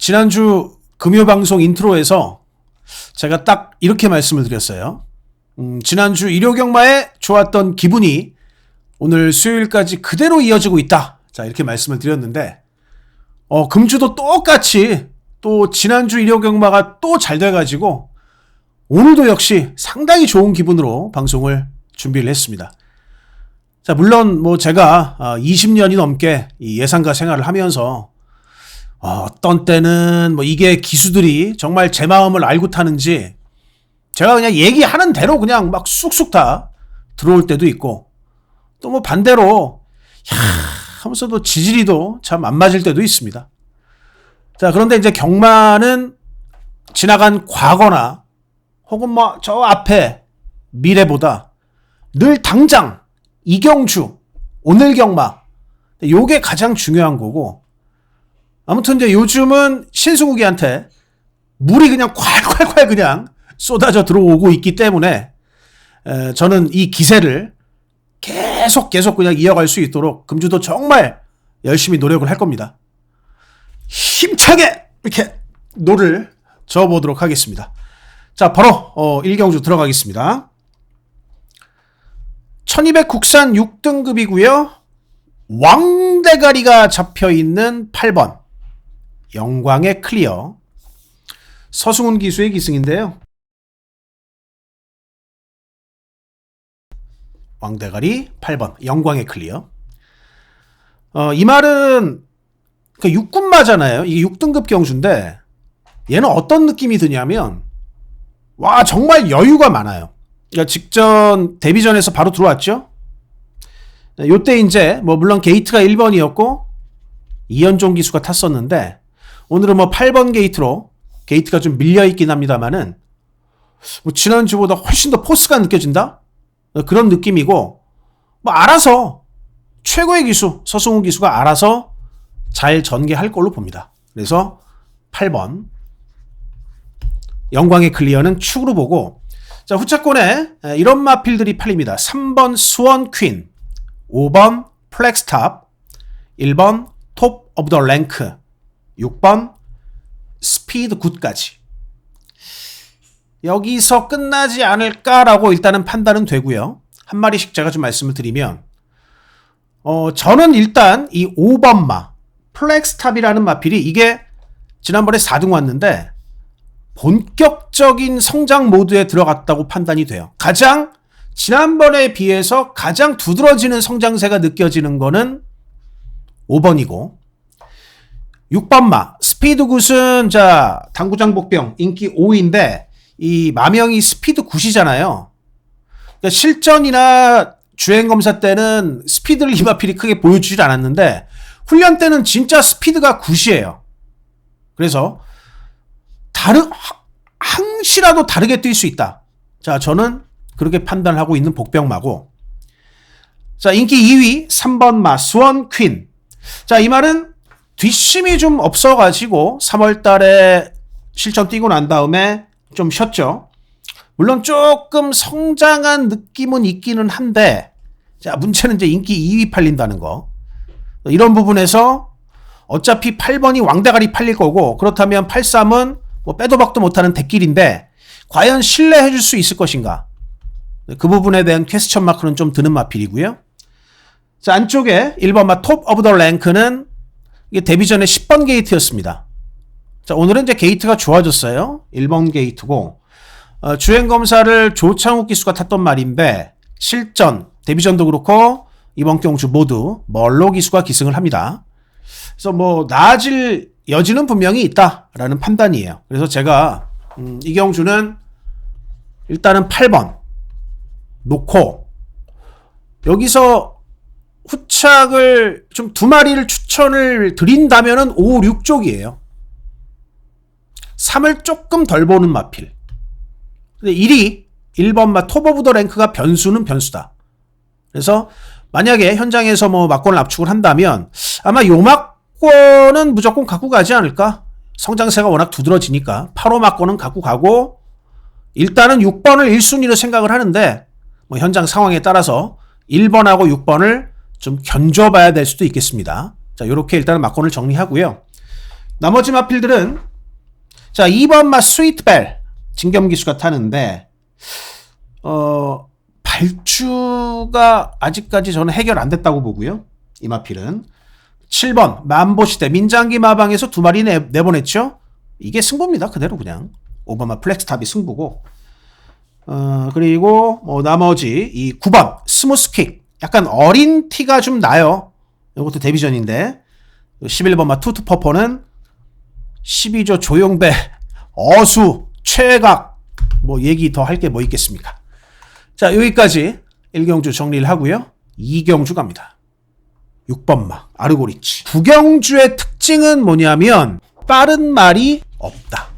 지난주 금요방송 인트로에서 제가 딱 이렇게 말씀을 드렸어요. 지난주 일요경마에 좋았던 기분이 오늘 수요일까지 그대로 이어지고 있다. 자, 이렇게 말씀을 드렸는데, 금주도 똑같이 또 지난주 일요경마가 또 잘 돼가지고 오늘도 역시 상당히 좋은 기분으로 방송을 준비를 했습니다. 자, 물론 뭐 제가 20년이 넘게 이 예상가 생활을 하면서 어떤 때는 뭐 이게 기수들이 정말 제 마음을 알고 타는지 제가 그냥 얘기하는 대로 그냥 막 쑥쑥 다 들어올 때도 있고, 또 뭐 반대로 하면서도 지지리도 참 안 맞을 때도 있습니다. 자, 그런데 이제 경마는 지나간 과거나 혹은 뭐 저 앞에 미래보다 늘 당장 이경주 오늘 경마, 요게 가장 중요한 거고, 아무튼 이제 요즘은 신승욱이한테 물이 그냥 콸콸콸 그냥 쏟아져 들어오고 있기 때문에 저는 이 기세를 계속 그냥 이어갈 수 있도록 금주도 정말 열심히 노력을 할 겁니다. 힘차게 이렇게 노를 저어보도록 하겠습니다. 자, 바로 1경주 들어가겠습니다. 1200 국산 6등급이고요. 왕대가리가 잡혀있는 8번 영광의 클리어, 서승훈 기수의 기승인데요. 왕대가리 8번 영광의 클리어. 이 말은 그러니까 6군마잖아요. 이게 6등급 경주인데 얘는 어떤 느낌이 드냐면, 와, 정말 여유가 많아요. 그러니까 직전 데뷔전에서 바로 들어왔죠. 요때 이제 뭐 물론 게이트가 1번이었고 이현종 기수가 탔었는데, 오늘은 뭐 8번 게이트로 게이트가 좀 밀려있긴 합니다만은 뭐 지난주보다 훨씬 더 포스가 느껴진다? 그런 느낌이고, 뭐 알아서 최고의 기수 서승훈 기수가 알아서 잘 전개할 걸로 봅니다. 그래서 8번 영광의 클리어는 축으로 보고, 자, 후차권에 이런 마필들이 팔립니다. 3번 스원 퀸, 5번 플렉스탑, 1번 톱 오브 더 랭크, 6번 스피드 굿까지. 여기서 끝나지 않을까라고 일단은 판단은 되고요. 한 마리씩 제가 좀 말씀을 드리면, 저는 일단 이 5번마 플렉스탑이라는 마필이 이게 지난번에 4등 왔는데 본격적인 성장 모드에 들어갔다고 판단이 돼요. 가장 지난번에 비해서 가장 두드러지는 성장세가 느껴지는 거는 5번이고, 6번마 스피드 굿은 자, 당구장 복병 인기 5위인데 이 마명이 스피드 굿이잖아요. 그러니까 실전이나 주행검사 때는 스피드를 이 마필이 크게 보여주질 않았는데 훈련 때는 진짜 스피드가 굿이에요. 그래서 항시라도 다르게 뛸 수 있다. 자, 저는 그렇게 판단하고 있는 복병마고, 자, 인기 2위 3번 마 스원 퀸. 자, 이 말은 뒷심이 좀 없어가지고 3월 달에 실전 뛰고 난 다음에 좀 쉬었죠. 물론 조금 성장한 느낌은 있기는 한데, 자, 문제는 이제 인기 2위 팔린다는 거. 이런 부분에서 어차피 8번이 왕대가리 팔릴 거고, 그렇다면 83은 뭐 빼도 박도 못하는 대길인데 과연 신뢰해 줄 수 있을 것인가? 그 부분에 대한 퀘스천 마크는 좀 드는 마필이고요. 자, 안쪽에 1번 마 톱 오브 더 랭크는 이게 데뷔 전에 10번 게이트였습니다. 자, 오늘은 이제 게이트가 좋아졌어요. 1번 게이트고, 주행검사를 조창욱 기수가 탔던 말인데 실전, 데뷔전도 그렇고 이번 경주 모두 멀로 기수가 기승을 합니다. 그래서 뭐 나아질 여지는 분명히 있다라는 판단이에요. 그래서 제가 이 경주는 일단은 8번 놓고, 여기서 후착을 좀 두 마리를 추천을 드린다면은 5, 6쪽이에요. 3을 조금 덜 보는 마필. 근데 1번 마 톱 오브 더 랭크가 변수는 변수다. 그래서 만약에 현장에서 뭐 막권을 압축을 한다면 아마 요 막권은 무조건 갖고 가지 않을까? 성장세가 워낙 두드러지니까 8호 막권은 갖고 가고, 일단은 6번을 1순위로 생각을 하는데 뭐 현장 상황에 따라서 1번하고 6번을 좀 견줘봐야 될 수도 있겠습니다. 자, 요렇게 일단은 막권을 정리하고요. 나머지 마필들은 자 2번 마 스위트벨 진겸기수가 타는데 발주가 아직까지 저는 해결 안 됐다고 보고요. 이 마필은 7번 만보시대 민장기 마방에서 두 마리 내보냈죠. 이게 승부입니다. 그대로 그냥 오바마 플렉스탑이 승부고 그리고 뭐 나머지 이 9번 스무스킥 약간 어린 티가 좀 나요. 이것도 데뷔전인데 11번 마 투투퍼퍼는 12조 조용배 어수 최각 뭐 얘기 더 할 게 뭐 있겠습니까. 자 여기까지 1경주 정리를 하고요. 2경주 갑니다. 6번마 아르고리치. 9경주의 특징은 뭐냐면 빠른 말이 없다.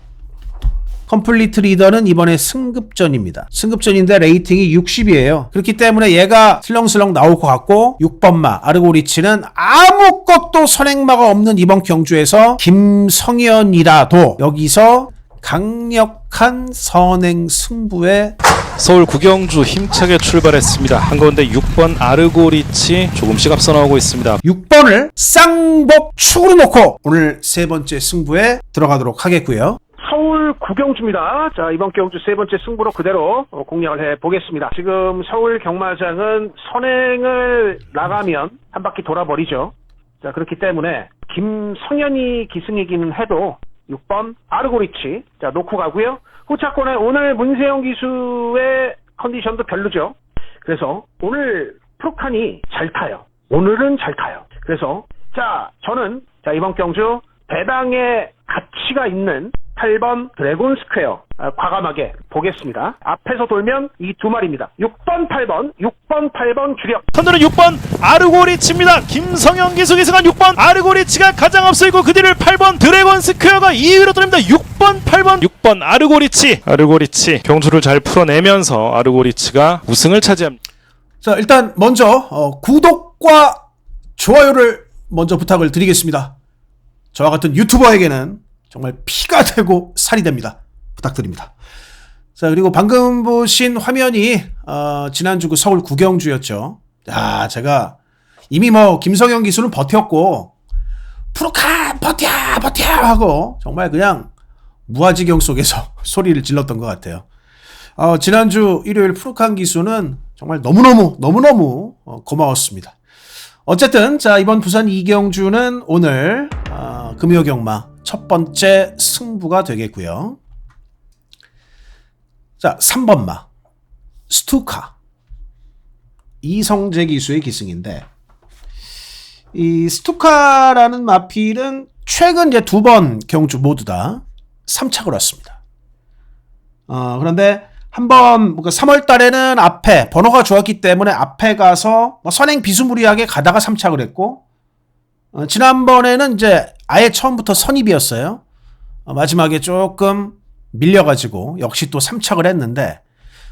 컴플리트 리더는 이번에 승급전입니다. 승급전인데 레이팅이 60이에요. 그렇기 때문에 얘가 슬렁슬렁 나올 것 같고 6번마 아르고리치는 아무것도 선행마가 없는 이번 경주에서 김성현이라도 여기서 강력한 선행 승부에 서울 구경주 힘차게 출발했습니다. 한가운데 6번 아르고리치 조금씩 앞서 나오고 있습니다. 6번을 쌍복 축으로 놓고 오늘 세 번째 승부에 들어가도록 하겠고요. 서울 구경주입니다. 자, 이번 경주 세 번째 승부로 그대로 공략을 해보겠습니다. 지금 서울 경마장은 선행을 나가면 한 바퀴 돌아버리죠. 자, 그렇기 때문에 김성현이 기승이기는 해도 6번 아르고리치 자 놓고 가고요. 후차권에 오늘 문세영 기수의 컨디션도 별로죠. 그래서 오늘 프로칸이 잘 타요. 오늘은 잘 타요. 그래서 자 저는 자 이번 경주 배당의 가치가 있는 8번 드래곤 스퀘어 과감하게 보겠습니다. 앞에서 돌면 이 두 마리입니다. 6번 8번 주력. 선두는 6번 아르고리치입니다. 김성현 기수 기승한 6번 아르고리치가 가장 앞서 있고 그 뒤를 8번 드래곤 스퀘어가 2위로 돌립니다. 6번 아르고리치 경주를 잘 풀어내면서 아르고리치가 우승을 차지합니다. 자 일단 먼저 구독과 좋아요를 먼저 부탁을 드리겠습니다. 저와 같은 유튜버에게는 정말 피가 되고 살이 됩니다. 부탁드립니다. 자 그리고 방금 보신 화면이 지난주 그 서울 구경주였죠. 야 제가 이미 뭐 김성현 기수는 버텼고 프로칸 버텨 하고 정말 그냥 무아지경 속에서 소리를 질렀던 것 같아요. 지난주 일요일 프로칸 기수는 정말 너무너무 고마웠습니다. 어쨌든 자 이번 부산 이경주는 오늘 금요경마 첫 번째 승부가 되겠고요. 자 3번마 스투카 이성재 기수의 기승인데 이 스투카라는 마필은 최근 이제 두 번 경주 모두 다 3착을 왔습니다. 그런데 한번 3월 달에는 앞에 번호가 좋았기 때문에 앞에 가서 선행 비스무리하게 가다가 3착을 했고 지난번에는 이제 아예 처음부터 선입이었어요. 마지막에 조금 밀려가지고 역시 또 3착을 했는데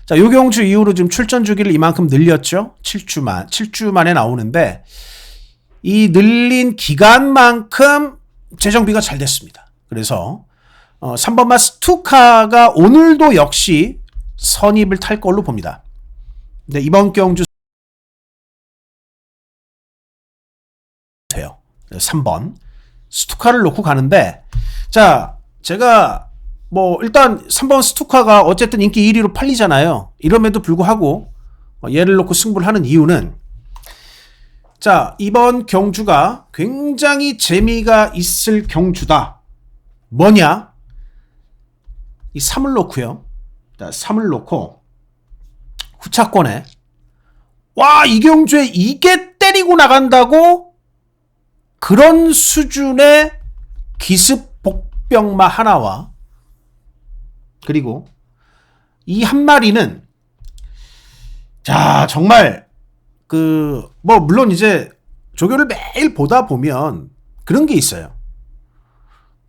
자 요경주 이후로 지금 출전 주기를 이만큼 늘렸죠. 7주 만에 나오는데 이 늘린 기간만큼 재정비가 잘 됐습니다. 그래서 3번마 스투카가 오늘도 역시 선입을 탈 걸로 봅니다. 근데 이번 경주 돼요. 3번 스투카를 놓고 가는데 자 제가 뭐 일단 3번 스투카가 어쨌든 인기 1위로 팔리잖아요. 이럼에도 불구하고 얘를 놓고 승부를 하는 이유는 자 이번 경주가 굉장히 재미가 있을 경주다. 뭐냐 이 3을 놓고요. 3을 놓고 후차권에 와 이 경주에 이게 때리고 나간다고 그런 수준의 기습 복병마 하나와 그리고 이 한 마리는 자 정말 뭐 물론 이제 조교를 매일 보다 보면 그런 게 있어요.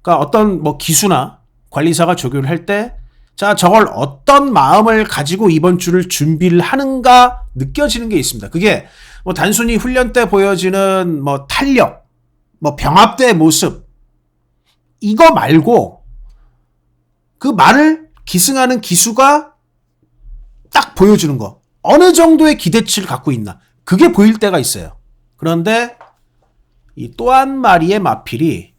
그러니까 어떤 뭐 기수나 관리사가 조교를 할 때 자 저걸 어떤 마음을 가지고 이번 주를 준비를 하는가 느껴지는 게 있습니다. 그게 뭐 단순히 훈련 때 보여지는 뭐 탄력, 뭐 병합대의 모습 이거 말고 그 말을 기승하는 기수가 딱 보여주는 거 어느 정도의 기대치를 갖고 있나 그게 보일 때가 있어요. 그런데 이 또 한 마리의 마필이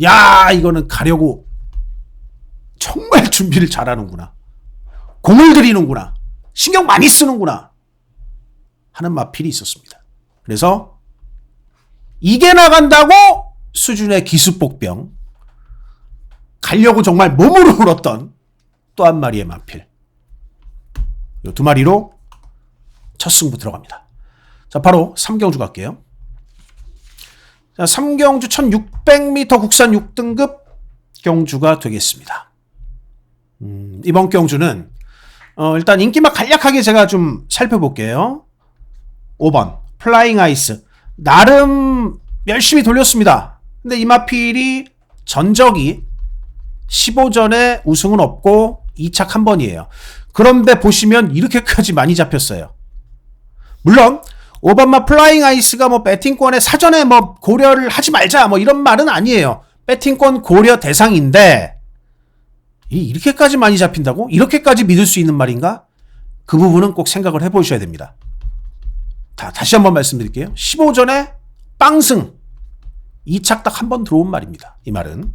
야, 이거는 가려고 정말 준비를 잘하는구나. 공을 들이는구나. 신경 많이 쓰는구나. 하는 마필이 있었습니다. 그래서 이게 나간다고 수준의 기습복병, 가려고 정말 몸으로 물었던 또 한 마리의 마필. 이 두 마리로 첫 승부 들어갑니다. 자, 바로 3경주 갈게요. 자, 3경주 1600m 국산 6등급 경주가 되겠습니다. 이번 경주는 일단 인기막 간략하게 제가 좀 살펴볼게요. 5번 플라잉 아이스. 나름 열심히 돌렸습니다. 근데 이 마필이 전적이 15전에 우승은 없고 2착 1번이에요. 그런데 보시면 이렇게까지 많이 잡혔어요. 물론 5번마 플라잉 아이스가 뭐 배팅권에 사전에 뭐 고려를 하지 말자 뭐 이런 말은 아니에요. 배팅권 고려 대상인데 이렇게까지 많이 잡힌다고? 이렇게까지 믿을 수 있는 말인가? 그 부분은 꼭 생각을 해보셔야 됩니다. 다시 한번 말씀드릴게요. 15전에 빵승 2착 딱 한 번 들어온 말입니다. 이 말은.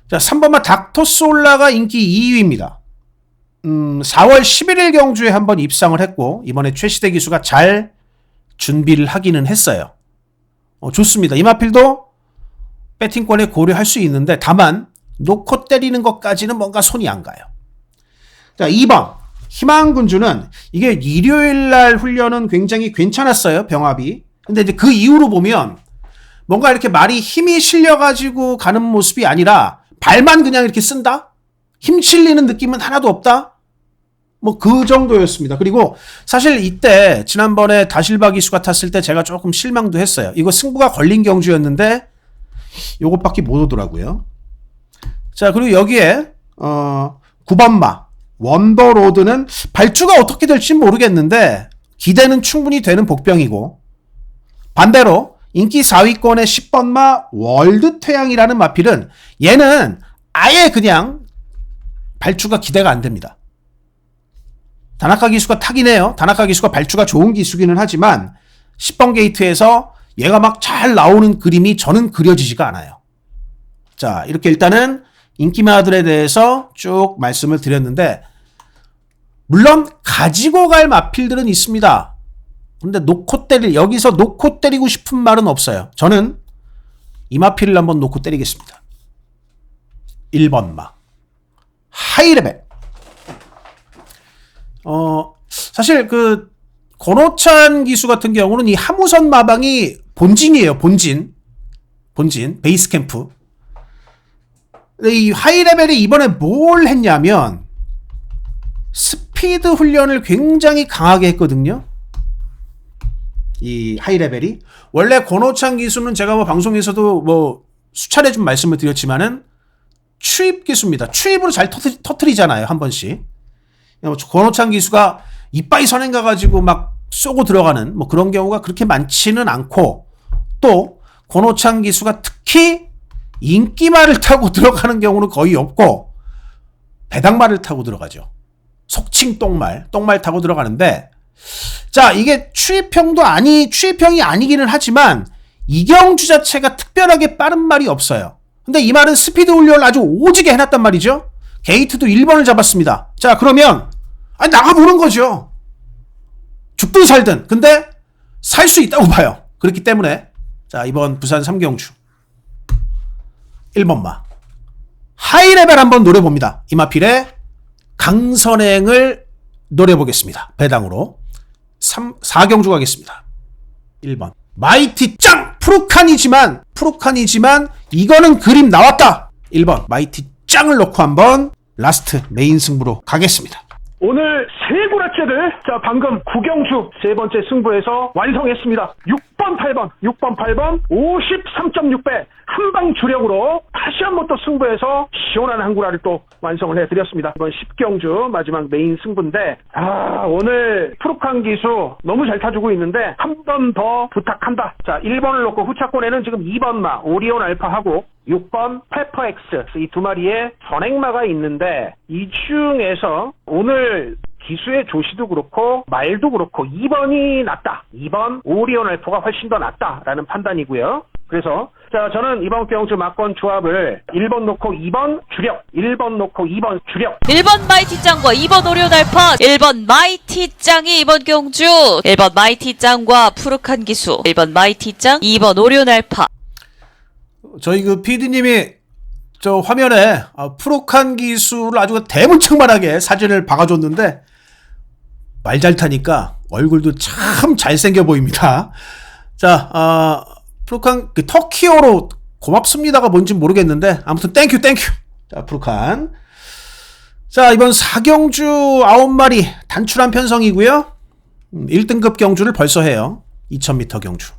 자, 3번마 닥터솔라가 인기 2위입니다. 4월 11일 경주에 한번 입상을 했고 이번에 최시대 기수가 잘 준비를 하기는 했어요. 좋습니다. 이 마필도 배팅권에 고려할 수 있는데 다만 놓고 때리는 것까지는 뭔가 손이 안 가요. 자, 2번 희망군주는 이게 일요일날 훈련은 굉장히 괜찮았어요. 병합이. 근데 이제 그 이후로 보면 뭔가 이렇게 말이 힘이 실려가지고 가는 모습이 아니라 발만 그냥 이렇게 쓴다? 힘 실리는 느낌은 하나도 없다? 뭐 그 정도였습니다. 그리고 사실 이때 지난번에 다실바 기수가 탔을 때 제가 조금 실망도 했어요. 이거 승부가 걸린 경주였는데 요것밖에 못 오더라고요. 자, 그리고 여기에 9번마 원더로드는 발주가 어떻게 될지 모르겠는데 기대는 충분히 되는 복병이고 반대로 인기 4위권의 10번마 월드태양이라는 마필은 얘는 아예 그냥 발주가 기대가 안 됩니다. 다나카 기수가 타긴 해요. 다나카 기수가 발주가 좋은 기수기는 하지만 10번 게이트에서 얘가 막 잘 나오는 그림이 저는 그려지지가 않아요. 자, 이렇게 일단은 인기마들에 대해서 쭉 말씀을 드렸는데 물론 가지고 갈 마필들은 있습니다. 근데 여기서 놓고 때리고 싶은 말은 없어요. 저는 이 마필을 한번 놓고 때리겠습니다. 1번마 하이레벨. 사실 그 권호찬 기수 같은 경우는 이 하무선 마방이 본진이에요. 본진 베이스 캠프. 근데 이 하이레벨이 이번에 뭘 했냐면 스피드 훈련을 굉장히 강하게 했거든요. 이 하이레벨이 원래 권호찬 기수는 제가 뭐 방송에서도 뭐 수차례 좀 말씀을 드렸지만은 추입 기수입니다. 추입으로 잘 터트리잖아요. 한 번씩. 권호찬 기수가 이빠이 선행 가가지고 막 쏘고 들어가는 뭐 그런 경우가 그렇게 많지는 않고 또 권호찬 기수가 특히 인기말을 타고 들어가는 경우는 거의 없고 배당말을 타고 들어가죠. 속칭 똥말 타고 들어가는데 자, 이게 추입형이 아니기는 하지만 이경주 자체가 특별하게 빠른 말이 없어요. 근데 이 말은 스피드 훈련을 아주 오지게 해놨단 말이죠. 게이트도 1번을 잡았습니다. 자, 그러면 나가보는 거죠. 죽든 살든. 근데 살 수 있다고 봐요. 그렇기 때문에 자, 이번 부산 3경주 1번마 하이레벨 한번 노려봅니다. 이마필의 강선행을 노려보겠습니다. 배당으로 4경주 가겠습니다. 1번 마이티 짱! 프루칸이지만 이거는 그림 나왔다. 1번 마이티 짱을 놓고 한번 라스트 메인 승부로 가겠습니다. 오늘 세 구라체들 자 방금 구경주 세 번째 승부에서 완성했습니다. 6번 8번 53.6배 한방 주력으로 다시 한번 또 승부에서 시원한 한 구라를 또 완성을 해드렸습니다. 이번 10경주 마지막 메인 승부인데 오늘 프루칸 기수 너무 잘 타주고 있는데 한 번 더 부탁한다. 자 1번을 놓고 후차권에는 지금 2번마 오리온 알파하고 6번 페퍼엑스 이 두 마리의 선행마가 있는데 이 중에서 오늘 기수의 조시도 그렇고 말도 그렇고 2번이 낫다. 2번 오리온 알파가 훨씬 더 낫다라는 판단이고요. 그래서 자, 저는 이번 경주 막권 조합을 1번 놓고 2번 주력, 1번 놓고 2번 주력. 1번 마이티짱과 2번 오리온알파, 1번 마이티짱이 이번 경주, 1번 마이티짱과 푸르칸 기수, 1번 마이티짱, 2번 오리온알파. 저희 그 PD님이 저 화면에 푸르칸 기수를 아주 대문짝만하게 사진을 박아줬는데 말 잘 타니까 얼굴도 참 잘생겨 보입니다. 자, 푸르칸 그 터키어로 고맙습니다가 뭔지 모르겠는데 아무튼 땡큐. 자, 푸르칸. 자, 이번 4경주 9마리 단출한 편성이고요. 1등급 경주를 벌써 해요. 2000m 경주.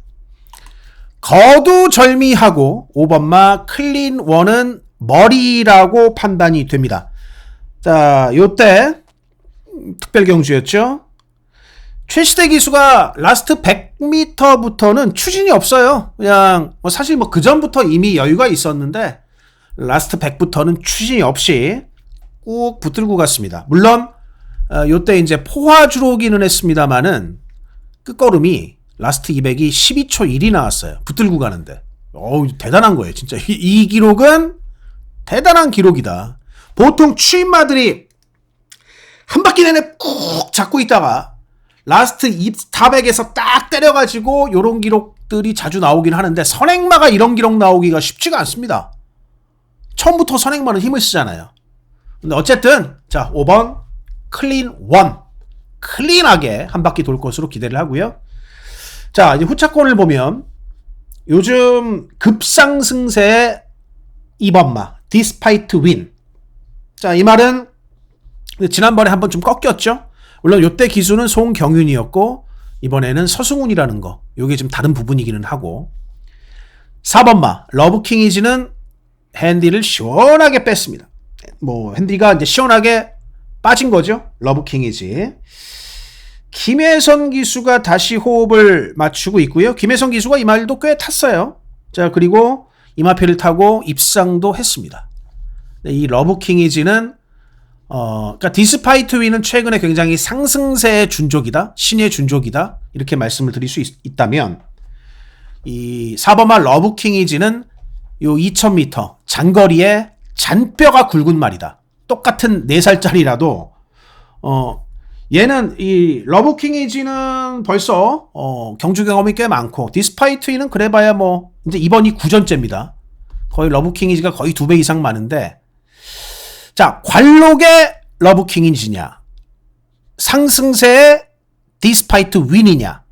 거두절미하고 5번마 클린1은 머리라고 판단이 됩니다. 자, 요때 특별 경주였죠. 최시대 기수가 라스트 100m부터는 추진이 없어요. 그냥 사실 그 전부터 이미 여유가 있었는데 라스트 100부터는 추진이 없이 꾹 붙들고 갔습니다. 물론 요때 이제 포화 주로기는 했습니다만은 끝걸음이 라스트 200이 12초 1이 나왔어요. 붙들고 가는데. 대단한 거예요. 진짜 이 기록은 대단한 기록이다. 보통 추임마들이 한 바퀴 내내 꾹 잡고 있다가 라스트 400에서 딱 때려가지고 요런 기록들이 자주 나오긴 하는데 선행마가 이런 기록 나오기가 쉽지가 않습니다. 처음부터 선행마는 힘을 쓰잖아요. 근데 어쨌든 자, 5번 클린1 클린하게 한 바퀴 돌 것으로 기대를 하고요. 자, 이제 후차권을 보면 요즘 급상승세의 2번마 디스파이트 윈. 자, 이 말은 지난번에 한번 좀 꺾였죠. 물론 요때 기수는 송경윤이었고 이번에는 서승훈이라는 거. 요게 좀 다른 부분이기는 하고. 4번마 러브킹이지는 핸디를 시원하게 뺐습니다. 핸디가 이제 시원하게 빠진 거죠. 러브킹이지. 김혜선 기수가 다시 호흡을 맞추고 있고요. 김혜선 기수가 이 말도 꽤 탔어요. 자, 그리고 이마피를 타고 입상도 했습니다. 이 러브킹이지는 그러니까 디스파이트 위는 최근에 굉장히 상승세의 준족이다. 신의 준족이다. 이렇게 말씀을 드릴 수 있다면 이 4번마 러브킹이지는 요 2000m 장거리에 잔뼈가 굵은 말이다. 똑같은 4살짜리라도 얘는 이 러브킹이지는 벌써 경주 경험이 꽤 많고 디스파이트위는 그래봐야 이제 이번이 9전째입니다. 거의 러브킹이지가 거의 2배 이상 많은데 자, 관록의 러브킹이지냐 상승세의 디스파이트 윈이냐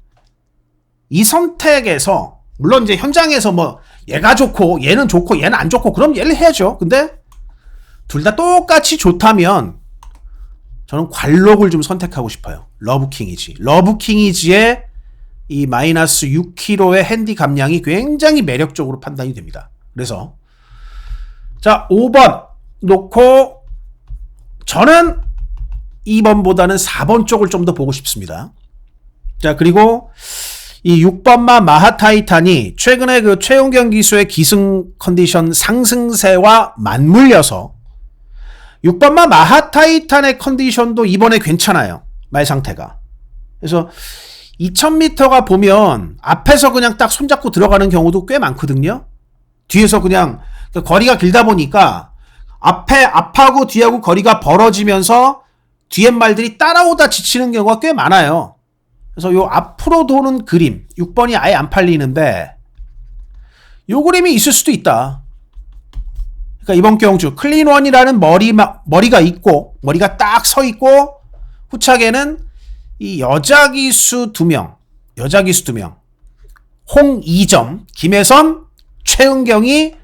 이 선택에서 물론 이제 현장에서 얘가 좋고 얘는 좋고 얘는 안 좋고 그럼 얘를 해야죠. 근데 둘 다 똑같이 좋다면 저는 관록을 좀 선택하고 싶어요. 러브킹이지. 러브킹이지의 이 마이너스 6kg의 핸디 감량이 굉장히 매력적으로 판단이 됩니다. 그래서 자, 5번 놓고 저는 2번보다는 4번 쪽을 좀 더 보고 싶습니다. 자, 그리고 이 6번마 마하타이탄이 최근에 그 최용경 기수의 기승 컨디션 상승세와 맞물려서 6번마 마하타이탄의 컨디션도 이번에 괜찮아요. 말 상태가. 그래서 2000m가 보면 앞에서 그냥 딱 손잡고 들어가는 경우도 꽤 많거든요. 뒤에서 그냥 거리가 길다 보니까 앞하고 뒤하고 거리가 벌어지면서 뒤에 말들이 따라오다 지치는 경우가 꽤 많아요. 그래서 요 앞으로 도는 그림 6번이 아예 안 팔리는데 요 그림이 있을 수도 있다. 그러니까 이번 경주 클린1이라는 머리가 있고 머리가 딱 서 있고 후차게는 이 여자 기수 2명 홍이점 김혜선 최은경이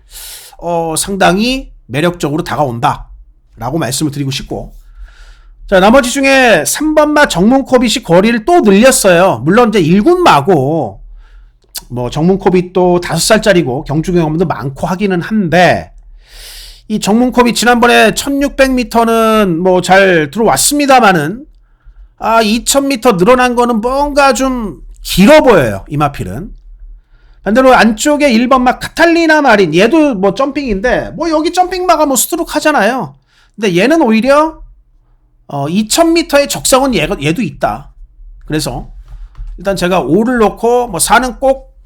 상당히 매력적으로 다가온다 라고 말씀을 드리고 싶고 자, 나머지 중에 3번마 정문코빗이 거리를 또 늘렸어요. 물론 이제 1군마고 정문코빗 또 5살짜리고 경주 경험도 많고 하기는 한데 이 정문코빗 지난번에 1600m는 잘 들어왔습니다만은 2000m 늘어난 거는 뭔가 좀 길어 보여요. 이마필은. 반대로 안쪽에 1번마 카탈리나 마린 얘도 점핑인데 여기 점핑마가 스트로크 하잖아요. 근데 얘는 오히려 2000m의 적성은 얘도 있다. 그래서 일단 제가 5를 놓고 4는 꼭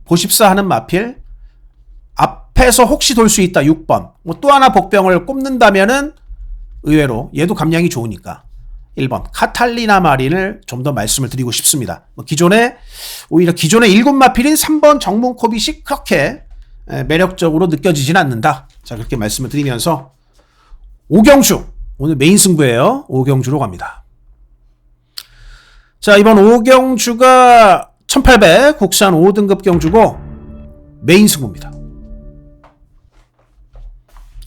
보십사 하는 마필. 앞에서 혹시 돌 수 있다. 6번. 뭐 또 하나 복병을 꼽는다면은 의외로 얘도 감량이 좋으니까 1번 카탈리나 마린을 좀 더 말씀을 드리고 싶습니다. 뭐 오히려 기존의 1군 마필인 3번 정문 코빗이 그렇게 매력적으로 느껴지진 않는다. 자, 그렇게 말씀을 드리면서 오경주, 오늘 메인 승부예요. 오경주로 갑니다. 자, 이번 오경주가 1800 국산 5등급 경주고 메인 승부입니다.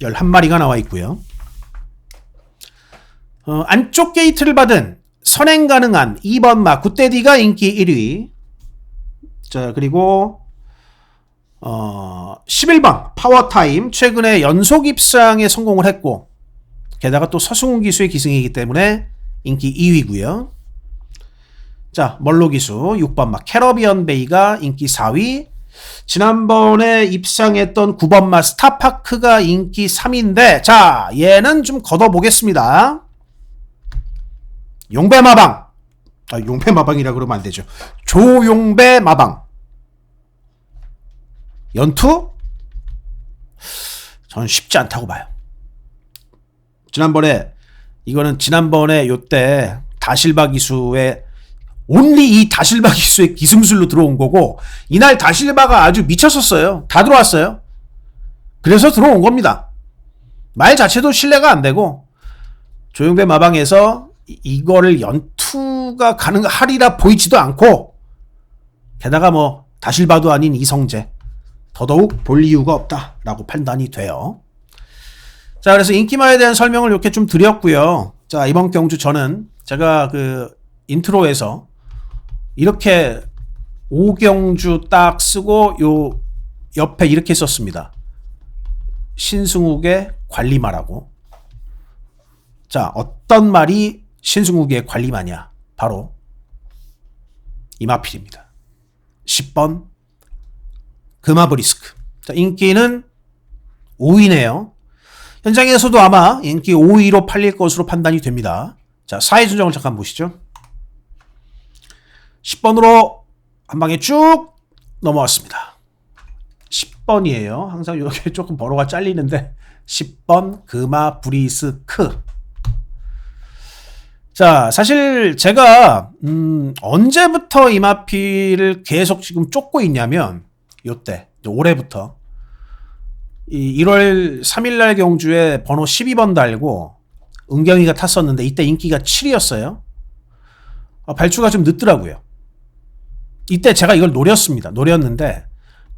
11마리가 나와 있고요. 안쪽 게이트를 받은 선행 가능한 2번 마 굿데디가 인기 1위. 자, 그리고 11번 파워타임 최근에 연속 입상에 성공을 했고 게다가 또 서승훈 기수의 기승이기 때문에 인기 2위고요. 자, 멀로 기수 6번 마 캐러비언 베이가 인기 4위. 지난번에 입상했던 9번 마 스타파크가 인기 3위인데 자, 얘는 좀 걷어보겠습니다. 용배마방. 용배마방이라 그러면 안 되죠. 조용배마방. 연투? 저는 쉽지 않다고 봐요. 지난번에 요때 다실바 기수의 온리 이 다실바 기수의 기승술로 들어온 거고 이날 다실바가 아주 미쳤었어요. 다 들어왔어요. 그래서 들어온 겁니다. 말 자체도 신뢰가 안 되고 조용배 마방에서 이거를 연투가 가능하리라 보이지도 않고 게다가 뭐 다실바도 아닌 이성재 더더욱 볼 이유가 없다라고 판단이 돼요. 자, 그래서 인기마에 대한 설명을 이렇게 좀 드렸고요. 자, 이번 경주 저는 제가 그 인트로에서 이렇게 오경주 딱 쓰고 요 옆에 이렇게 썼습니다. 신승욱의 관리마라고. 자, 어떤 말이 신승욱의 관리마냐? 바로 이마필입니다. 10번 금화브리스크. 자, 인기는 5위네요. 현장에서도 아마 인기 5위로 팔릴 것으로 판단이 됩니다. 자, 사회 순정을 잠깐 보시죠. 10번으로 한 방에 쭉 넘어왔습니다. 10번이에요. 항상 이렇게 조금 번호가 잘리는데 10번 금화브리스크. 자, 사실 제가 언제부터 이마피를 계속 지금 쫓고 있냐면 요때 올해부터 이 1월 3일날 경주에 번호 12번 달고 은경이가 탔었는데 이때 인기가 7이었어요. 발주가 좀 늦더라고요. 이때 제가 이걸 노렸는데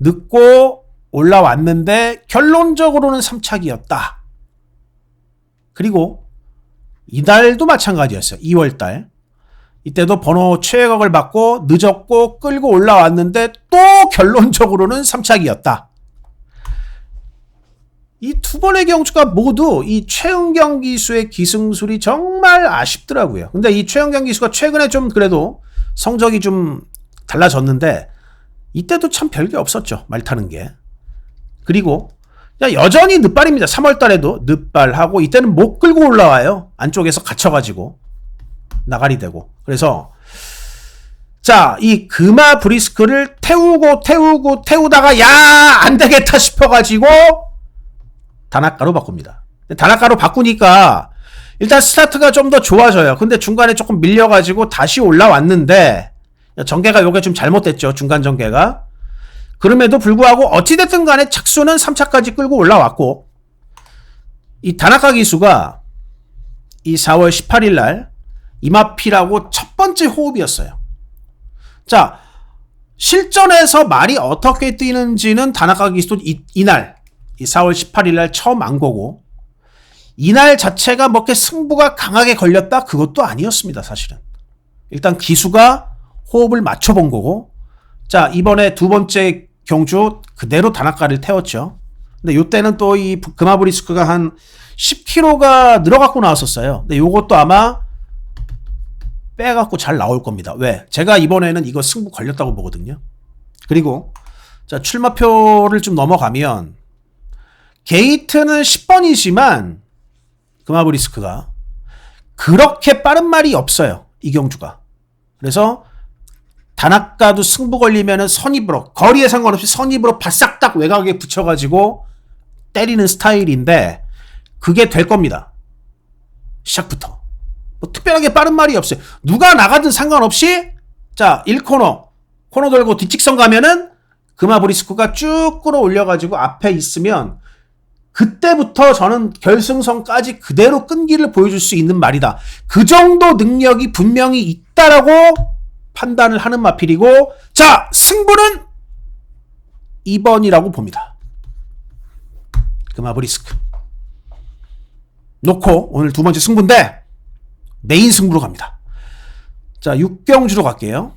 늦고 올라왔는데 결론적으로는 3착이었다. 그리고 이달도 마찬가지였어요. 2월달. 이때도 번호 최애각을 받고 늦었고 끌고 올라왔는데 또 결론적으로는 3착이었다. 이 두 번의 경주가 모두 이 최은경 기수의 기승술이 정말 아쉽더라고요. 근데 이 최은경 기수가 최근에 좀 그래도 성적이 좀 달라졌는데 이때도 참 별게 없었죠. 말 타는 게. 그리고 여전히 늦발입니다. 3월 달에도 늦발하고 이때는 못 끌고 올라와요. 안쪽에서 갇혀가지고 나가리 되고. 그래서 자, 이 금화 브리스크를 태우다가 야, 안 되겠다 싶어가지고 단학가로 바꿉니다. 단학가로 바꾸니까 일단 스타트가 좀 더 좋아져요. 근데 중간에 조금 밀려가지고 다시 올라왔는데 전개가 요게 좀 잘못됐죠. 중간 전개가. 그럼에도 불구하고 어찌됐든 간에 착수는 3차까지 끌고 올라왔고 이 다나카 기수가 이 4월 18일 날 이마피라고 첫 번째 호흡이었어요. 자, 실전에서 말이 어떻게 뛰는지는 다나카 기수도 이날 이 4월 18일 날 처음 안 거고 이날 자체가 뭐 이렇게 승부가 강하게 걸렸다? 그것도 아니었습니다. 사실은. 일단 기수가 호흡을 맞춰본 거고 자, 이번에 두 번째 경주 그대로 다나카를 태웠죠. 근데 요때는 또 이 금화브리스크가 한 10kg가 늘어갖고 나왔었어요. 근데 요것도 아마 빼갖고 잘 나올 겁니다. 왜? 제가 이번에는 이거 승부 걸렸다고 보거든요. 그리고 자, 출마표를 좀 넘어가면 게이트는 10번이지만 금화브리스크가 그렇게 빠른 말이 없어요. 이 경주가. 그래서 단아까도 승부 걸리면은 선입으로, 거리에 상관없이 선입으로 바싹 딱 외곽에 붙여가지고 때리는 스타일인데 그게 될 겁니다. 시작부터. 뭐 특별하게 빠른 말이 없어요. 누가 나가든 상관없이 자 1코너 코너 돌고 뒷직선 가면은 그마브리스크가 쭉 끌어올려가지고 앞에 있으면 그때부터 저는 결승선까지 그대로 끈기를 보여줄 수 있는 말이다. 그 정도 능력이 분명히 있다라고 판단을 하는 마필이고, 자 승부는 2번이라고 봅니다. 그마브리스크 놓고 오늘 두 번째 승부인데 메인 승부로 갑니다. 자 6경주로 갈게요.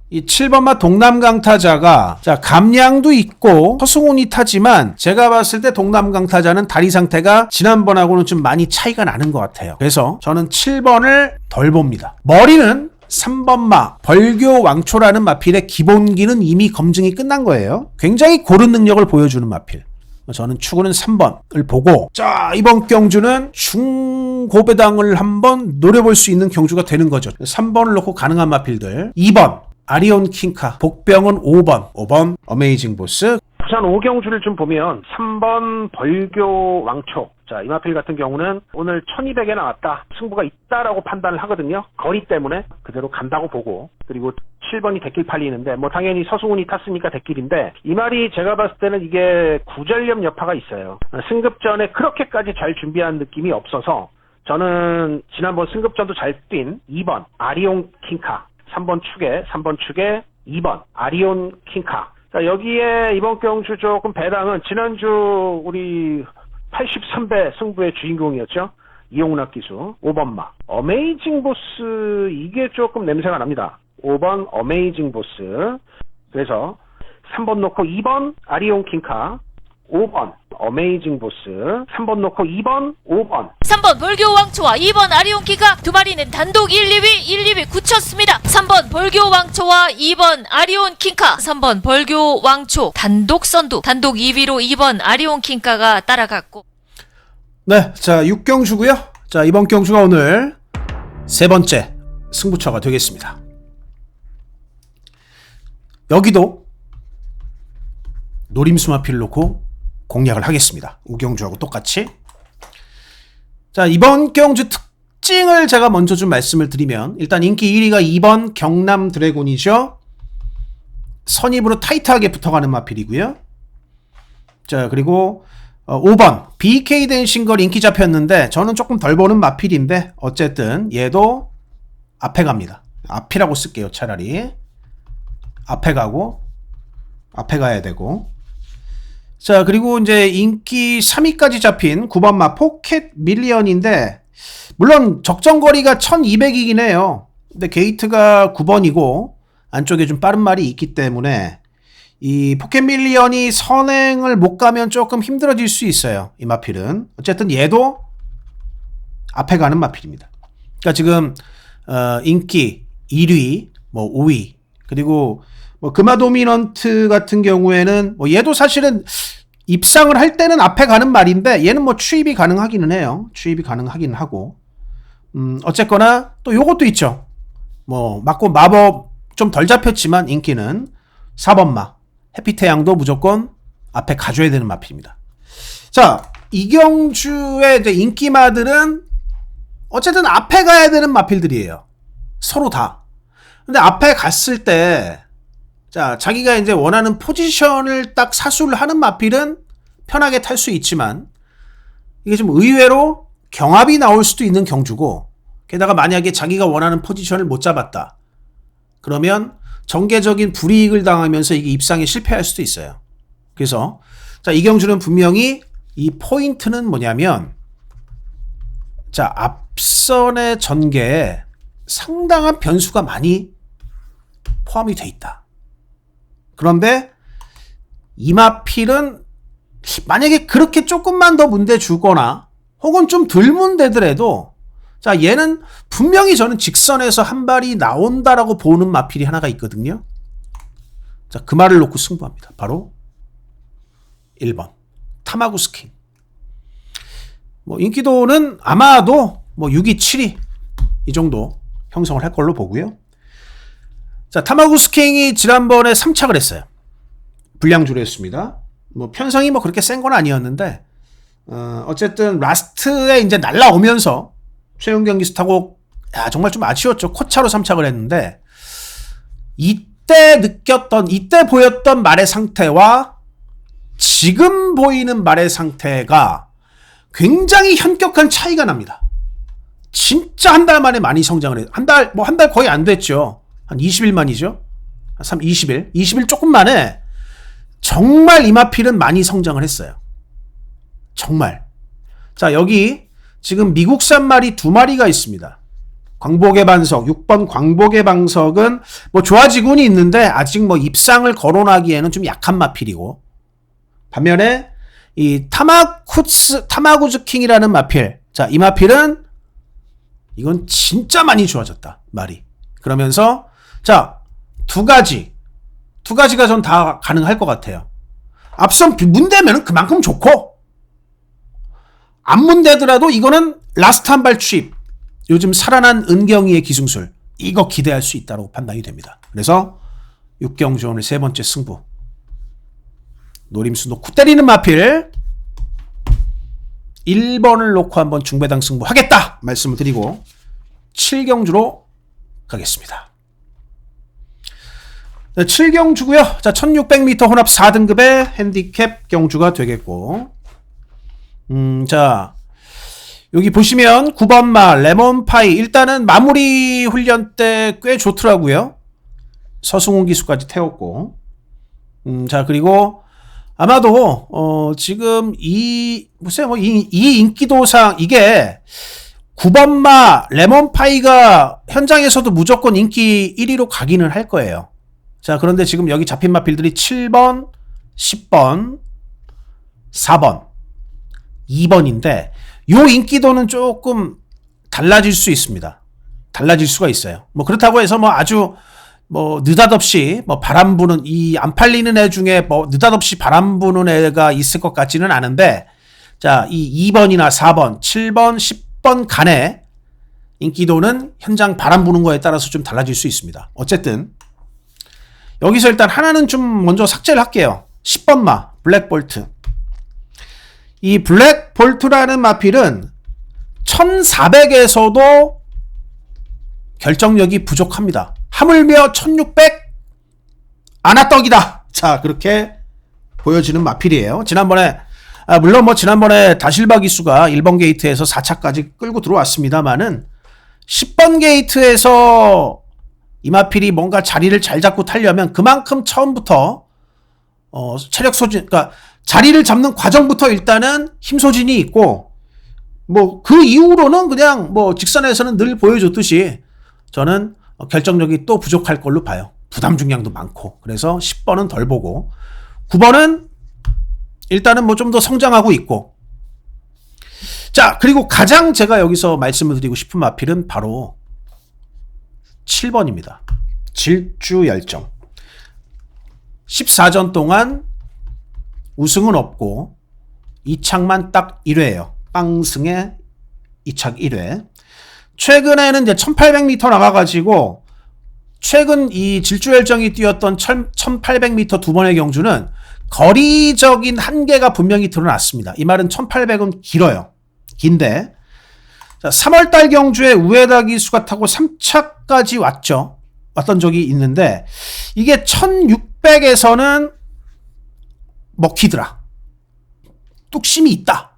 이 7번마 동남강타자가 자 감량도 있고 허승훈이 타지만 제가 봤을 때 동남강타자는 다리 상태가 지난번하고는 좀 많이 차이가 나는 것 같아요. 그래서 저는 7번을 덜 봅니다. 머리는 3번마 벌교왕초라는 마필의 기본기는 이미 검증이 끝난 거예요. 굉장히 고른 능력을 보여주는 마필. 저는 추구는 3번을 보고, 자 이번 경주는 중고배당을 한번 노려볼 수 있는 경주가 되는 거죠. 3번을 놓고 가능한 마필들. 2번 아리온 킹카, 복병은 5번 어메이징 보스. 부산 5경주를 좀 보면 3번 벌교 왕초, 자 이마필 같은 경우는 오늘 1200에 나왔다, 승부가 있다라고 판단을 하거든요. 거리 때문에 그대로 간다고 보고, 그리고 7번이 대길 팔리는데 뭐 당연히 서승훈이 탔으니까 대길인데, 이 말이 제가 봤을 때는 이게 구전염 여파가 있어요. 승급전에 그렇게까지 잘 준비한 느낌이 없어서 저는 지난번 승급전도 잘 뛴 2번 아리온 킹카, 3번 축에 2번 아리온 킹카. 자, 여기에 이번 경주 조금 배당은 지난주 우리 83배 승부의 주인공이었죠. 이용락 기수 5번마 어메이징 보스, 이게 조금 냄새가 납니다. 5번 어메이징 보스. 그래서 3번 놓고 2번 아리온 킹카, 5번 어메이징 보스, 3번 놓고 2번 5번 3번 벌교왕초와 2번 아리온키가 두 마리는 단독 1, 2위 굳혔습니다. 3번 벌교왕초와 2번 아리온킹카, 3번 벌교왕초 단독 선두, 단독 2위로 2번 아리온킹카가 따라갔고. 네, 자 6경주고요. 자 이번 경주가 오늘 세 번째 승부처가 되겠습니다. 여기도 노림수 마필을 놓고 공략을 하겠습니다. 우경주하고 똑같이. 자 이번 경주 특징을 제가 먼저 좀 말씀을 드리면, 일단 인기 1위가 2번 경남 드래곤이죠. 선입으로 타이트하게 붙어가는 마필이고요. 자 그리고 5번 BK 댄싱걸 인기 잡혔는데 저는 조금 덜 보는 마필인데 어쨌든 얘도 앞에 갑니다. 앞이라고 쓸게요. 차라리 앞에 가고, 앞에 가야 되고. 자 그리고 이제 인기 3위까지 잡힌 9번마 포켓 밀리언인데, 물론 적정거리가 1200이긴 해요. 근데 게이트가 9번이고 안쪽에 좀 빠른 말이 있기 때문에 이 포켓 밀리언이 선행을 못 가면 조금 힘들어질 수 있어요. 이 마필은 어쨌든 얘도 앞에 가는 마필입니다. 그러니까 지금 인기 1위, 뭐 5위, 그리고 뭐 금화 도미넌트 같은 경우에는 뭐 얘도 사실은 입상을 할 때는 앞에 가는 말인데, 얘는 뭐 추입이 가능하기는 해요. 추입이 가능하기는 하고. 어쨌거나 또 요것도 있죠. 뭐 맞고 마법 좀 덜 잡혔지만 인기는 4번마 해피태양도 무조건 앞에 가줘야 되는 마필입니다. 자 이경주의 이제 인기마들은 어쨌든 앞에 가야 되는 마필들이에요. 서로 다. 근데 앞에 갔을 때 자 자기가 이제 원하는 포지션을 딱 사수를 하는 마필은 편하게 탈 수 있지만, 이게 좀 의외로 경합이 나올 수도 있는 경주고, 게다가 만약에 자기가 원하는 포지션을 못 잡았다 그러면 정계적인 불이익을 당하면서 이게 입상에 실패할 수도 있어요. 그래서 자 이 경주는 분명히 이 포인트는 뭐냐면, 자 앞선의 전개에 상당한 변수가 많이 포함이 돼 있다. 그런데 이마필은 만약에 그렇게 조금만 더 문대 주거나 혹은 좀 덜 문대더라도, 자 얘는 분명히 저는 직선에서 한 발이 나온다라고 보는 마필이 하나가 있거든요. 자 그 말을 놓고 승부합니다. 바로 1번 타마구 스킨. 뭐 인기도는 아마도 뭐 6위, 7위 이 정도 형성을 할 걸로 보고요. 자, 타마구스킹이 지난번에 3착을 했어요. 불량주로 했습니다. 뭐 편성이 뭐 그렇게 센 건 아니었는데 어쨌든 라스트에 이제 날라오면서 최은경 기수 타고 정말 좀 아쉬웠죠. 코차로 3착을 했는데 이때 보였던 말의 상태와 지금 보이는 말의 상태가 굉장히 현격한 차이가 납니다. 진짜 한 달 만에 많이 성장을 해요. 한 달 거의 안 됐죠. 한 20일 만이죠. 20일 조금 만에 정말 이마필은 많이 성장을 했어요. 정말. 자, 여기 지금 미국산 말이 2마리가 있습니다. 광복의 반석, 6번 광복의 반석은 뭐 좋아지고는 있는데 아직 뭐 입상을 거론하기에는 좀 약한 마필이고, 반면에 이 타마구즈킹이라는 마필, 자, 이 마필은 이건 진짜 많이 좋아졌다, 말이. 그러면서 자, 두 가지가 전 다 가능할 것 같아요. 앞선 문대면은 그만큼 좋고, 안 문대더라도 이거는 라스트 한 발 추입, 요즘 살아난 은경이의 기승술, 이거 기대할 수 있다고 판단이 됩니다. 그래서 육경주 오늘 3번째 승부, 노림수 놓고 때리는 마필 1번을 놓고 한번 중배당 승부 하겠다 말씀을 드리고 7경주로 가겠습니다. 네, 7경주고요. 자, 1600m 혼합 4등급의 핸디캡 경주가 되겠고, 자, 여기 보시면 9번 마 레몬파이, 일단은 마무리 훈련 때 꽤 좋더라고요. 서승훈 기수까지 태웠고, 자, 그리고 아마도 지금 이 인기도상, 이게 9번 마 레몬파이가 현장에서도 무조건 인기 1위로 가기는 할 거예요. 자, 그런데 지금 여기 잡힌 마필들이 7번, 10번, 4번, 2번인데 요 인기도는 조금 달라질 수 있습니다. 달라질 수가 있어요. 뭐 그렇다고 해서 뭐 아주 뭐 느닷없이 뭐 바람 부는, 이 안 팔리는 애 중에 뭐 느닷없이 바람 부는 애가 있을 것 같지는 않은데, 자, 이 2번이나 4번, 7번, 10번 간의 인기도는 현장 바람 부는 거에 따라서 좀 달라질 수 있습니다. 어쨌든 여기서 일단 하나는 좀 먼저 삭제를 할게요. 10번 마 블랙볼트. 이 블랙볼트라는 마필은 1400에서도 결정력이 부족합니다. 하물며 1600 아나떡이다. 자, 그렇게 보여지는 마필이에요. 지난번에 물론 뭐 지난번에 다실바 기수가 1번 게이트에서 4차까지 끌고 들어왔습니다만은 10번 게이트에서 이 마필이 뭔가 자리를 잘 잡고 타려면 그만큼 처음부터 체력 소진, 그러니까 자리를 잡는 과정부터 일단은 힘 소진이 있고, 뭐 그 이후로는 그냥 뭐 직선에서는 늘 보여줬듯이 저는 결정력이 또 부족할 걸로 봐요. 부담 중량도 많고. 그래서 10번은 덜 보고 9번은 일단은 뭐 좀 더 성장하고 있고. 자, 그리고 가장 제가 여기서 말씀을 드리고 싶은 마필은 바로 7번입니다. 질주열정. 14전 동안 우승은 없고 2착만 딱 1회예요. 빵승에 2착 1회. 최근에는 이제 1800m 나가가지고 최근 이 질주열정이 뛰었던 1800m 두 번의 경주는 거리적인 한계가 분명히 드러났습니다. 이 말은 1800은 길어요. 긴데, 자, 3월달 경주에 우에다 기수가 타고 3차까지 왔던 적이 있는데, 이게 1600에서는 먹히더라. 뚝심이 있다.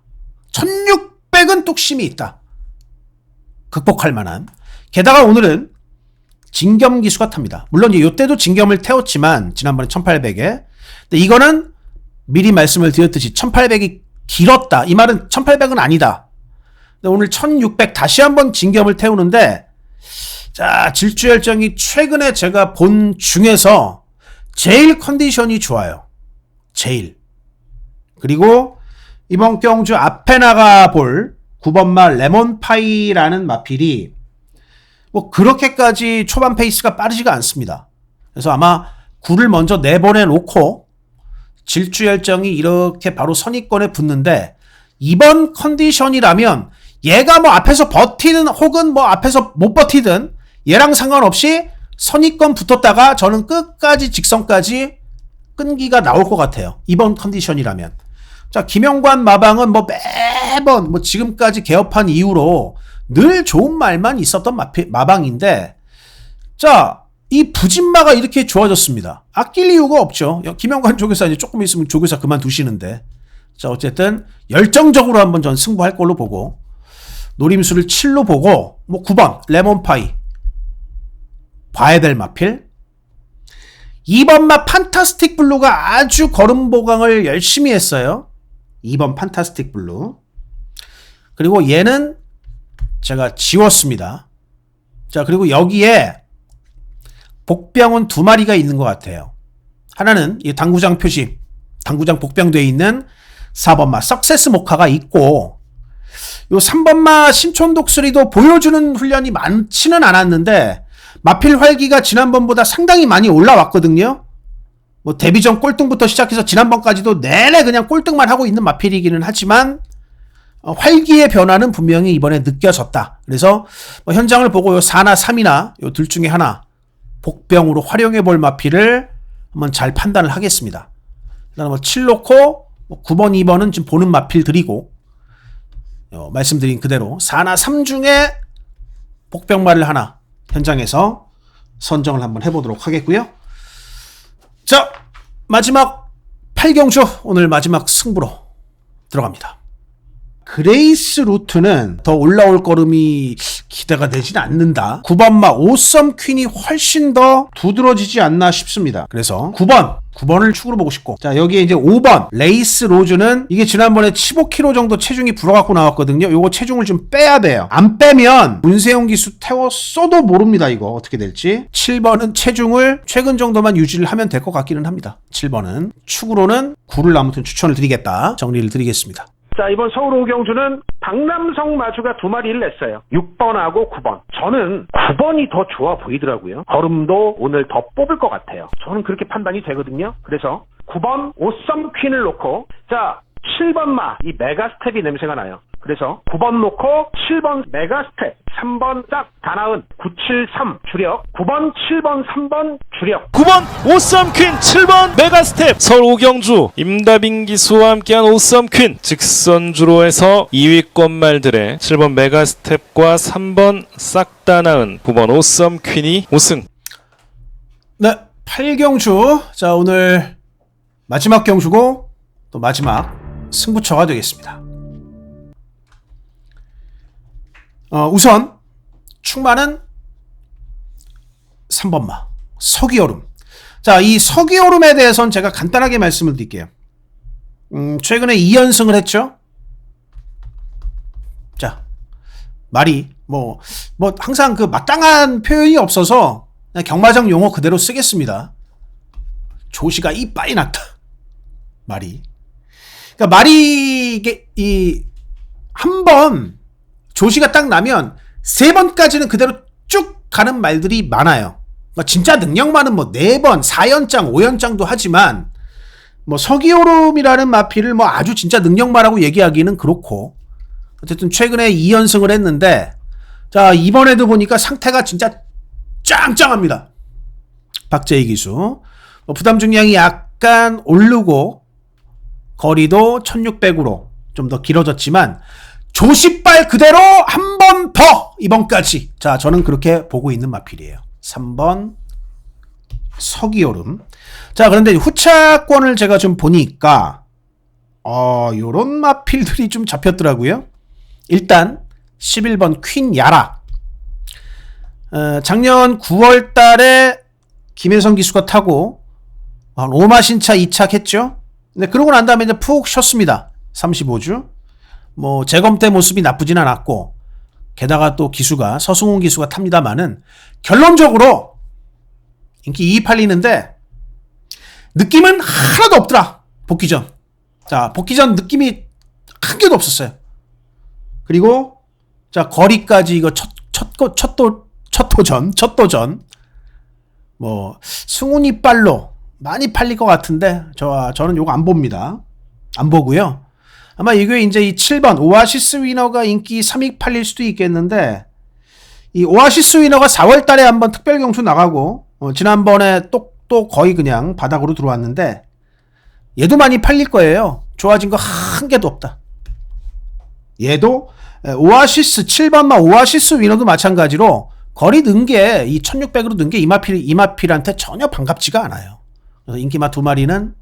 1600은 뚝심이 있다. 극복할 만한. 게다가 오늘은 진겸 기수가 탑니다. 물론 이때도 진겸을 태웠지만 지난번에 1800에. 근데 이거는 미리 말씀을 드렸듯이 1800이 길었다. 이 말은 1800은 아니다. 근데 오늘 1600 다시 한번 진겸을 태우는데, 자, 질주열정이 최근에 제가 본 중에서 제일 컨디션이 좋아요. 제일. 그리고 이번 경주 앞에 나가 볼 9번 마 레몬파이라는 마필이 뭐 그렇게까지 초반 페이스가 빠르지가 않습니다. 그래서 아마 9를 먼저 내보내 놓고 질주열정이 이렇게 바로 선입권에 붙는데, 이번 컨디션이라면 얘가 뭐 앞에서 버티든 혹은 뭐 앞에서 못 버티든 얘랑 상관없이 선입권 붙었다가 저는 끝까지 직선까지 끈기가 나올 것 같아요. 이번 컨디션이라면. 자, 김영관 마방은 뭐 매번 뭐 지금까지 개업한 이후로 늘 좋은 말만 있었던 마방인데, 자, 이 부진마가 이렇게 좋아졌습니다. 아낄 이유가 없죠. 김영관 조교사 이제 조금 있으면 조교사 그만두시는데. 자, 어쨌든 열정적으로 한번 전 승부할 걸로 보고, 노림수를 7로 보고, 뭐 9번 레몬파이 봐야 될 마필. 2번 마 판타스틱 블루가 아주 걸음보강을 열심히 했어요. 2번 판타스틱 블루. 그리고 얘는 제가 지웠습니다. 자, 그리고 여기에 복병은 2마리가 있는 것 같아요. 하나는 이 당구장 표시, 당구장 복병되어 있는 4번마 석세스 모카가 있고, 요 3번마 신촌독수리도 보여주는 훈련이 많지는 않았는데 마필 활기가 지난번보다 상당히 많이 올라왔거든요. 뭐 데뷔전 꼴등부터 시작해서 지난번까지도 내내 그냥 꼴등만 하고 있는 마필이기는 하지만 활기의 변화는 분명히 이번에 느껴졌다. 그래서 뭐 현장을 보고 요 4나 3이나 요 둘 중에 하나 복병으로 활용해 볼 마필을 한번 잘 판단을 하겠습니다. 일단 뭐 7 놓고 뭐 9번, 2번은 지금 보는 마필 드리고, 말씀드린 그대로 4나 3 중에 복병마를 하나 현장에서 선정을 한번 해보도록 하겠고요. 자, 마지막 8경주 오늘 마지막 승부로 들어갑니다. 그레이스 루트는 더 올라올 걸음이 기대가 되진 않는다. 9번마 오썸 퀸이 훨씬 더 두드러지지 않나 싶습니다. 그래서 9번을 축으로 보고 싶고, 자, 여기에 이제 5번 레이스 로즈는 이게 지난번에 15kg 정도 체중이 불어갖고 나왔거든요. 요거 체중을 좀 빼야 돼요. 안 빼면 문세용 기수 태웠어도 모릅니다. 이거 어떻게 될지. 7번은 체중을 최근 정도만 유지를 하면 될 것 같기는 합니다. 7번은 축으로는 9를 아무튼 추천을 드리겠다. 정리를 드리겠습니다. 자, 이번 서울 오경주는 박남성 마주가 2마리를 냈어요. 6번하고 9번. 저는 9번이 더 좋아 보이더라고요. 걸음도 오늘 더 뽑을 것 같아요. 저는 그렇게 판단이 되거든요. 그래서 9번 오썸 퀸을 놓고, 자, 7번 마, 이 메가스텝이 냄새가 나요. 그래서 9번 놓고 7번 메가스텝, 3번 딱 다나은 973 주력, 9번 7번 3번 주력. 9번 오썸퀸, 7번 메가스텝. 서울 오경주 임다빈 기수와 함께한 오썸퀸 직선주로 해서 2위권 말들의 7번 메가스텝과 3번 싹 다 나은 9번 오썸퀸이 5승. 네, 8경주. 자, 오늘 마지막 경주고 또 마지막 승부처가 되겠습니다. 우선 충만은 3번마 서기여름. 자, 이 서기여름에 대해서는 제가 간단하게 말씀을 드릴게요. 최근에 2연승을 했죠. 자, 말이 뭐 항상 그 마땅한 표현이 없어서 그냥 경마장 용어 그대로 쓰겠습니다. 조시가 이빨이 났다. 말이. 그러니까 말이 이게 한 번 조시가 딱 나면 3번까지는 그대로 쭉 가는 말들이 많아요. 진짜 능력만은 뭐 4번, 4연장, 5연장도 하지만 뭐 서기오름이라는 마필을 뭐 아주 진짜 능력마라고 얘기하기는 그렇고, 어쨌든 최근에 2연승을 했는데, 자, 이번에도 보니까 상태가 진짜 짱짱합니다. 박재희 기수. 부담 중량이 약간 오르고 거리도 1600으로 좀 더 길어졌지만 조시발 그대로 한 번 더 이번까지. 자, 저는 그렇게 보고 있는 마필이에요. 3번 서기여름. 자, 그런데 후차권을 제가 좀 보니까 요런 마필들이 좀 잡혔더라고요. 일단 11번 퀸 야라. 작년 9월 달에 김혜성 기수가 타고 한 5마신차 2착했죠. 근데 그러고 난 다음에 이제 푹 쉬었습니다. 35주. 뭐 재검대 모습이 나쁘진 않았고, 게다가 또 기수가 서승훈 기수가 탑니다마는 결론적으로 인기 2위 팔리는데 느낌은 하나도 없더라. 복귀 전. 자, 복귀 전 느낌이 한 개도 없었어요. 그리고 자, 거리까지 이거 첫 도전 뭐 승훈이 빨로 많이 팔릴 것 같은데 저는 요거 안 봅니다. 안 보고요. 아마 이게 이제 이 7번 오아시스 위너가 인기 3위 팔릴 수도 있겠는데, 이 오아시스 위너가 4월 달에 한번 특별 경투 나가고, 지난번에 또 거의 그냥 바닥으로 들어왔는데, 얘도 많이 팔릴 거예요. 좋아진 거 한 개도 없다. 얘도 오아시스 7번마 오아시스 위너도 마찬가지로 거리 는 게 이 1600으로 는 게 이마필한테 전혀 반갑지가 않아요. 그래서 인기마 두 마리는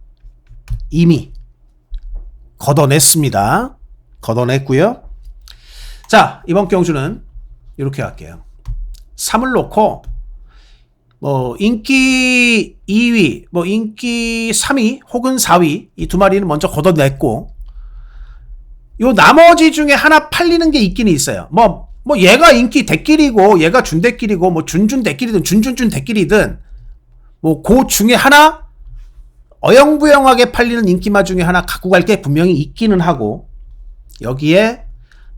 이미 걷어냈습니다. 걷어냈고요. 자, 이번 경주는 이렇게 할게요. 3을 놓고 뭐 인기 2위, 뭐 인기 3위 혹은 4위 이 두 마리는 먼저 걷어냈고, 요 나머지 중에 하나 팔리는 게 있기는 있어요. 뭐 얘가 인기 대끼리고 얘가 준대끼리고 뭐 준준 대끼리든 준준준 대끼리든 뭐 그 중에 하나 어영부영하게 팔리는 인기마 중에 하나 갖고 갈 게 분명히 있기는 하고, 여기에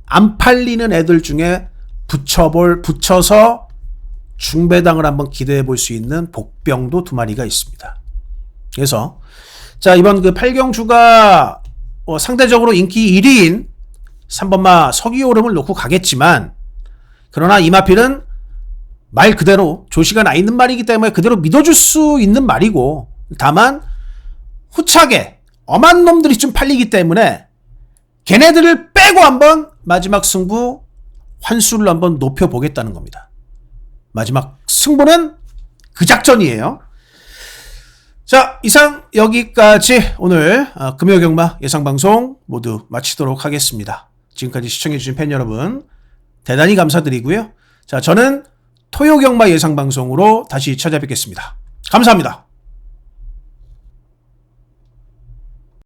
안 팔리는 애들 중에 붙여서 중배당을 한번 기대해 볼 수 있는 복병도 두 마리가 있습니다. 그래서 자, 이번 그 8경주가 상대적으로 인기 1위인 3번마 서기오름을 놓고 가겠지만, 그러나 이마필은 말 그대로 조시가 나 있는 말이기 때문에 그대로 믿어줄 수 있는 말이고, 다만 후차게 엄한 놈들이 좀 팔리기 때문에 걔네들을 빼고 한번 마지막 승부 환수를 한번 높여보겠다는 겁니다. 마지막 승부는 그 작전이에요. 자, 이상 여기까지 오늘 금요경마 예상방송 모두 마치도록 하겠습니다. 지금까지 시청해주신 팬 여러분 대단히 감사드리고요. 자, 저는 토요경마 예상방송으로 다시 찾아뵙겠습니다. 감사합니다.